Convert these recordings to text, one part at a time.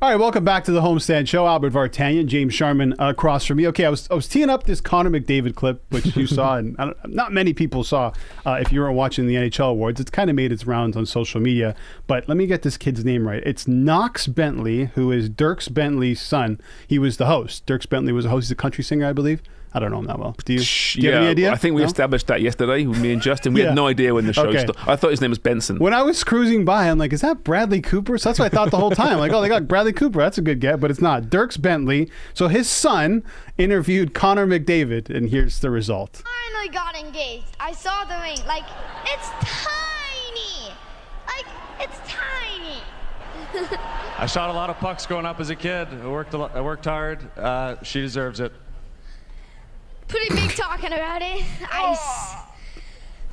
All right, welcome back to the Homestand Show. Albert Vartanian, James Sharman across from me. Okay, I was teeing up this Connor McDavid clip, which you saw, and not many people saw if you weren't watching the NHL Awards. It's kind of made its rounds on social media, but let me get this kid's name right. It's Knox Bentley, who is Dierks Bentley's son. He was the host. Dierks Bentley was a host. He's a country singer, I believe. I don't know him that well. Do you have any idea? I think we established that yesterday with me and Justin. We had no idea when the show started. I thought his name was Benson. When I was cruising by, I'm like, is that Bradley Cooper? So that's what I thought the whole time. Like, oh, they got Bradley Cooper. That's a good get, but it's not. Dierks Bentley. So his son interviewed Connor McDavid, and here's the result. Finally got engaged. I saw the ring. Like, it's tiny. Like, it's tiny. I shot a lot of pucks growing up as a kid. I worked hard. She deserves it. Pretty big talking about it.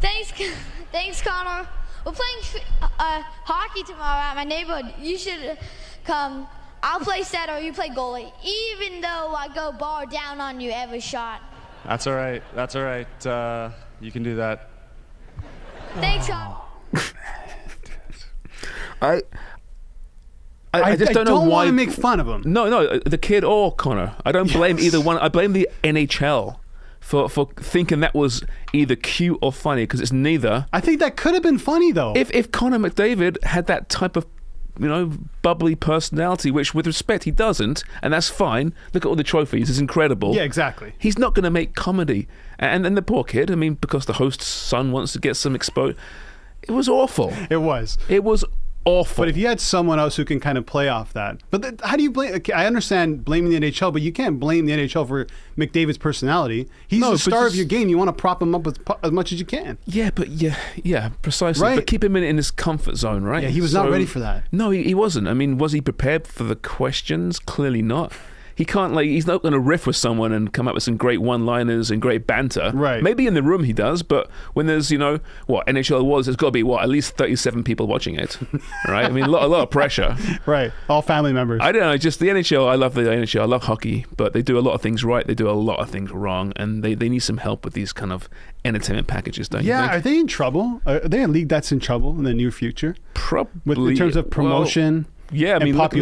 Thanks, Connor. We're playing hockey tomorrow at my neighborhood. You should come. I'll play center, you play goalie. Even though I go bar down on you every shot. That's all right. You can do that. Thanks, Connor. I just don't know why. I don't want to make fun of him. No, the kid or Connor. I don't blame either one. I blame the NHL for thinking that was either cute or funny, because it's neither. I think that could have been funny, though. If Connor McDavid had that type of, bubbly personality, which with respect he doesn't, and that's fine. Look at all the trophies. It's incredible. Yeah, exactly. He's not going to make comedy. And then the poor kid, because the host's son wants to get some exposure. It was awful. It was awful. But if you had someone else who can kind of play off that, but how do you blame? Okay, I understand blaming the NHL, but you can't blame the NHL for McDavid's personality. He's the star of your game. You want to prop him up as much as you can. Yeah, but yeah, precisely. Right. But keep him in his comfort zone, right? Yeah, he was not ready for that. No, he wasn't. Was he prepared for the questions? Clearly not. He can't, he's not going to riff with someone and come up with some great one-liners and great banter. Right. Maybe in the room he does, but when there's, NHL Awards, there's got to be, at least 37 people watching it, right? A lot of pressure. Right. All family members. I don't know, just the NHL, I love the NHL, I love hockey, but they do a lot of things right, they do a lot of things wrong, and they need some help with these kind of entertainment packages, don't you think? Yeah, are they in trouble? Are they a league that's in trouble in the near future? Probably. In terms of promotion? Yeah, look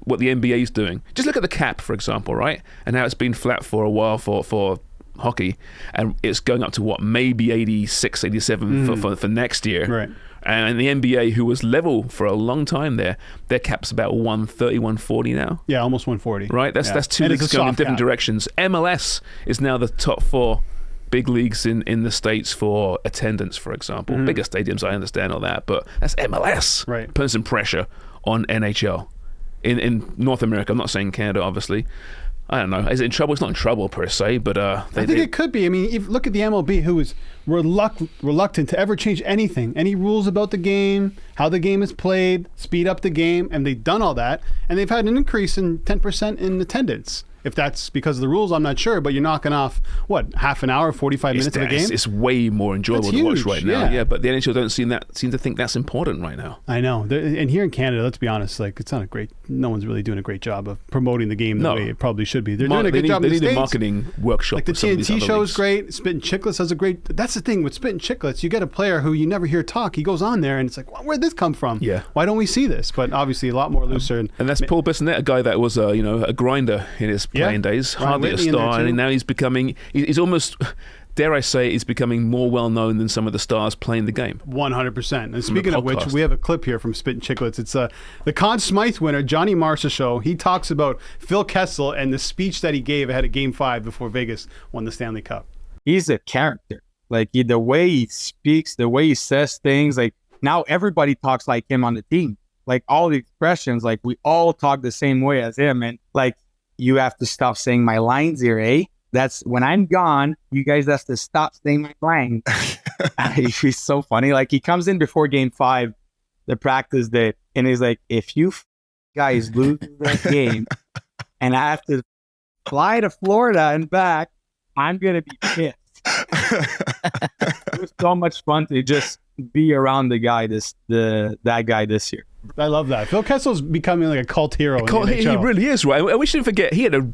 what the NBA is doing. Just look at the cap, for example, right? And how it's been flat for a while for hockey, and it's going up to maybe 86, 87 for next year. Right. And the NBA, who was level for a long time their cap's about 130, 140 now. Yeah, almost 140. Right? That's two leagues going in different directions. MLS is now the top 4 big leagues in the States for attendance, for example. Bigger stadiums, I understand all that, but that's MLS. Right. Putting some pressure on NHL in North America. I'm not saying Canada, obviously. I don't know. Is it in trouble? It's not in trouble per se, but I think it could be. If look at the MLB, who is reluctant to ever change anything, any rules about the game, how the game is played, speed up the game, and they've done all that, and they've had an increase in 10% in attendance. If that's because of the rules, I'm not sure, but you're knocking off, half an hour, 45 minutes of a game? It's way more enjoyable to watch right now. Yeah, but the NHL don't seem to think that's important right now. I know. And here in Canada, let's be honest, it's not no one's really doing a great job of promoting the game the way it probably should be. They're doing a good job in the States. They need a marketing workshop. Like the TNT show is great. Spittin' Chicklets has a great... That's the thing with Spittin' Chicklets. You get a player who you never hear talk. He goes on there and it's like, where'd this come from? Yeah. Why don't we see this? But obviously a lot more looser. And that's Paul Bissonnette, a guy that was a grinder in his playing days. Hardly a star, and now he's almost, dare I say, he's becoming more well known than some of the stars playing the game. 100%. And speaking of which, we have a clip here from Spittin' Chicklets. It's the Conn Smythe winner, Johnny Marshall show. He talks about Phil Kessel and the speech that he gave ahead of Game 5 before Vegas won the Stanley Cup. He's a character. The way he speaks, the way he says things, now everybody talks like him on the team. All the expressions, we all talk the same way as him. And you have to stop saying my lines here, eh? That's when I'm gone, you guys have to stop saying my lines. He's so funny. He comes in before Game 5, the practice day, and he's like, if you guys lose that game and I have to fly to Florida and back, I'm going to be pissed. It was so much fun to just be around that guy this year. I love that. Phil Kessel's becoming a cult hero. In the NHL. He really is, right? And we shouldn't forget he had a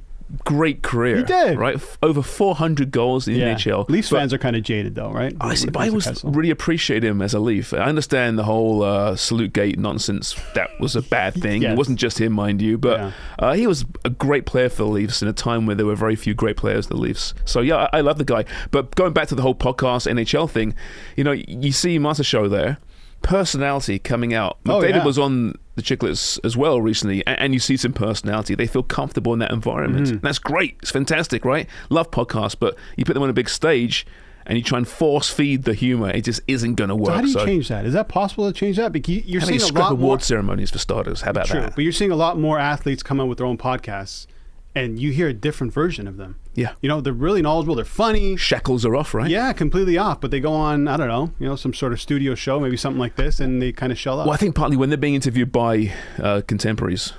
great career. He did. Right? Over 400 goals in the NHL. Leafs fans are kind of jaded, though, right? I always really appreciate him as a Leaf. I understand the whole salute gate nonsense. That was a bad thing. Yes. It wasn't just him, mind you, but he was a great player for the Leafs in a time where there were very few great players for the Leafs. So yeah, I love the guy. But going back to the whole podcast NHL thing, you see Master Show there. Personality coming out. McDavid was on the Chicklets as well recently, and you see some personality. They feel comfortable in that environment. And that's great. It's fantastic, right? Love podcasts, but you put them on a big stage and you try and force feed the humor. It just isn't going to work. So how do you change that? Is that possible to change that? Because you're seeing a lot more award ceremonies for starters. How about that? But you're seeing a lot more athletes come out with their own podcasts, and you hear a different version of them. Yeah. They're really knowledgeable. They're funny. Shackles are off, right? Yeah, completely off. But they go on, I don't know, some sort of studio show, maybe something like this, and they kind of shell out. Well, I think partly when they're being interviewed by contemporaries,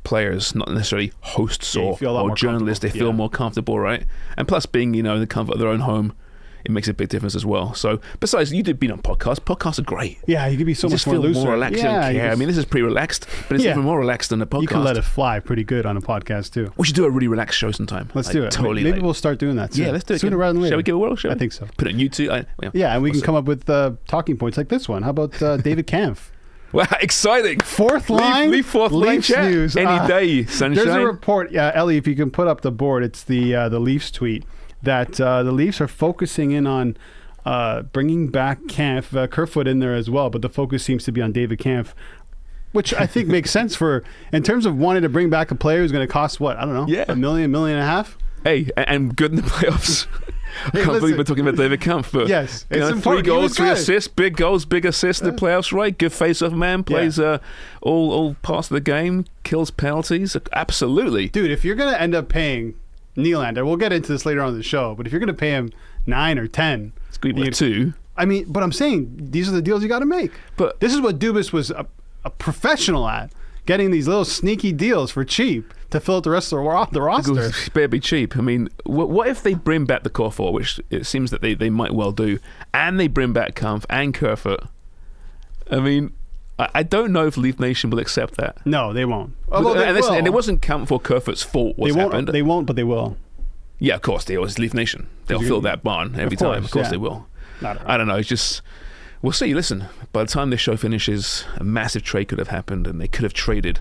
players, not necessarily hosts or journalists, they feel more comfortable, right? And plus being, in the comfort of their own home, it makes a big difference as well. So, besides, you did been on podcasts. Podcasts are great. Yeah, you can be so much more looser. More relaxed. Yeah, you don't care. I mean, this is pretty relaxed, but it's even more relaxed than a podcast. You can let it fly pretty good on a podcast too. We should do a really relaxed show sometime. Let's do it. Totally. Maybe we'll start doing that soon. Yeah, let's do it sooner rather than later. Shall we give it a whirl? I think so. Put it on YouTube. And we can come up with talking points like this one. How about David Kampf? Wow, exciting. Fourth line. Leaf fourth line chat. News. Any day, sunshine. There's a report, Ellie, if you can put up the board, it's the Leafs tweet that the Leafs are focusing in on bringing back Kampf, Kerfoot in there as well, but the focus seems to be on David Kampf, which I think makes sense in terms of wanting to bring back a player who's going to cost, what, I don't know, $1 million, $1.5 million? Hey, and good in the playoffs. I can't believe we're talking about David Kampf, but yes, it's 3 goals, 3 assists, big goals, big assists in the playoffs, right? Good face-off man, plays all parts of the game, kills penalties, absolutely. Dude, if you're going to end up paying Nylander, we'll get into this later on in the show, but if you're going to pay him 9 or 10, it's going to be 2. I mean, but I'm saying these are the deals you got to make. But this is what Dubas was a professional at, getting these little sneaky deals for cheap to fill out the rest of the roster. It better be cheap. I mean, what if they bring back the core four, which it seems that they might well do, and they bring back Kampf and Kerfoot? I mean, I don't know if Leaf Nation will accept that. No, they won't. And it wasn't Kampf or Kerfoot's fault what's happened. They won't, but they will. Yeah, of course they will. It's Leaf Nation. They'll fill that barn every time. Of course they will. I don't know. It's just, we'll see. Listen, by the time this show finishes, a massive trade could have happened, and they could have traded,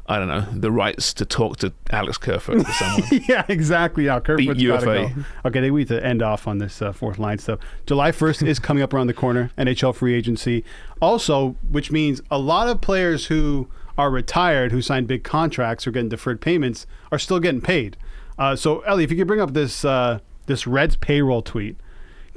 I don't know, the rights to talk to Alex Kerfoot or someone. Yeah, exactly. Yeah, Kerfoot's UFA. Gotta go. Okay, they need to end off on this fourth line stuff. July 1st is coming up around the corner. NHL free agency. Also, which means a lot of players who are retired, who signed big contracts or getting deferred payments, are still getting paid. So, Ellie, if you could bring up this Reds payroll tweet.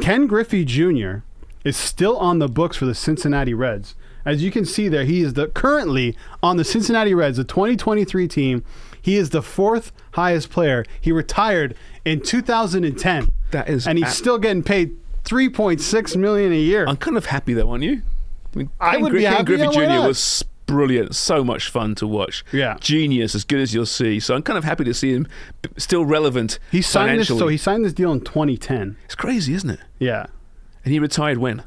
Ken Griffey Jr. is still on the books for the Cincinnati Reds. As you can see there, he is currently on the Cincinnati Reds, the 2023 team. He is the 4th highest player. He retired in 2010. That is, and he's still getting paid $3.6 million a year. I'm kind of happy though, aren't you? I would be happy. Ken Griffey Jr. was brilliant, so much fun to watch. Yeah, genius, as good as you'll see. So I'm kind of happy to see him still relevant. He signed this deal in 2010. It's crazy, isn't it? Yeah. And he retired when?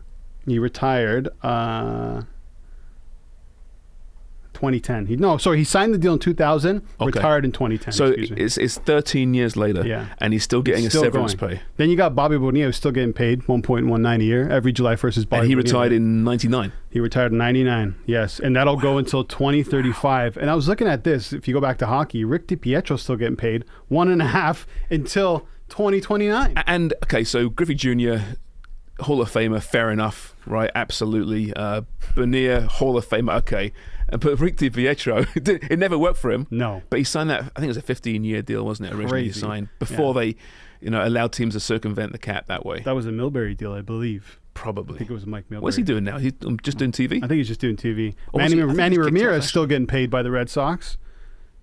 He retired 2010. He signed the deal in 2000, retired in 2010. So it's 13 years later, and he's still getting a severance pay. Then you got Bobby Bonilla, who's still getting paid $1.19 a year. Every July 1st is Bobby And he Bonilla. retired in 99. He retired in 99, yes. And that'll go until 2035. And I was looking at this. If you go back to hockey, Rick DiPietro's still getting paid $1.5 until 2029. And, okay, so Griffey Jr., Hall of Famer, fair enough, right? Absolutely. Bonilla, Hall of Famer, okay. But Rick DiPietro, it never worked for him. No. But he signed that, I think it was a 15-year deal, wasn't it, originally he signed, before they allowed teams to circumvent the cap that way. That was a Milbury deal, I believe. Probably. I think it was Mike Milbury. What's he doing now? He's just doing TV? I think he's just doing TV. Manny Ramirez is still getting paid by the Red Sox.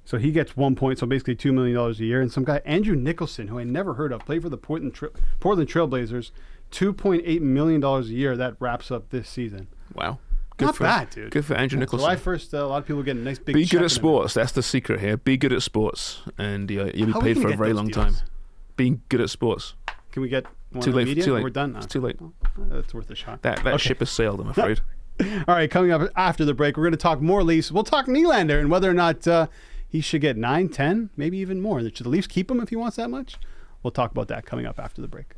So he gets so basically $2 million a year. And some guy, Andrew Nicholson, who I never heard of, played for the Portland Trailblazers, $2.8 million a year. That wraps up this season. Wow. Not bad, dude. Good for Andrew Nicholson. July 1st, a lot of people get a nice big Be good at check sports. That's the secret here. Be good at sports, and you'll be paid for a very long time. Being good at sports. Can we get one too late? media? Too late. We're done now. It's too late. That's worth a shot. That ship has sailed, I'm afraid. All right, coming up after the break, we're going to talk more Leafs. We'll talk Nylander and whether or not he should get 9, 10, maybe even more. Should the Leafs keep him if he wants that much? We'll talk about that coming up after the break.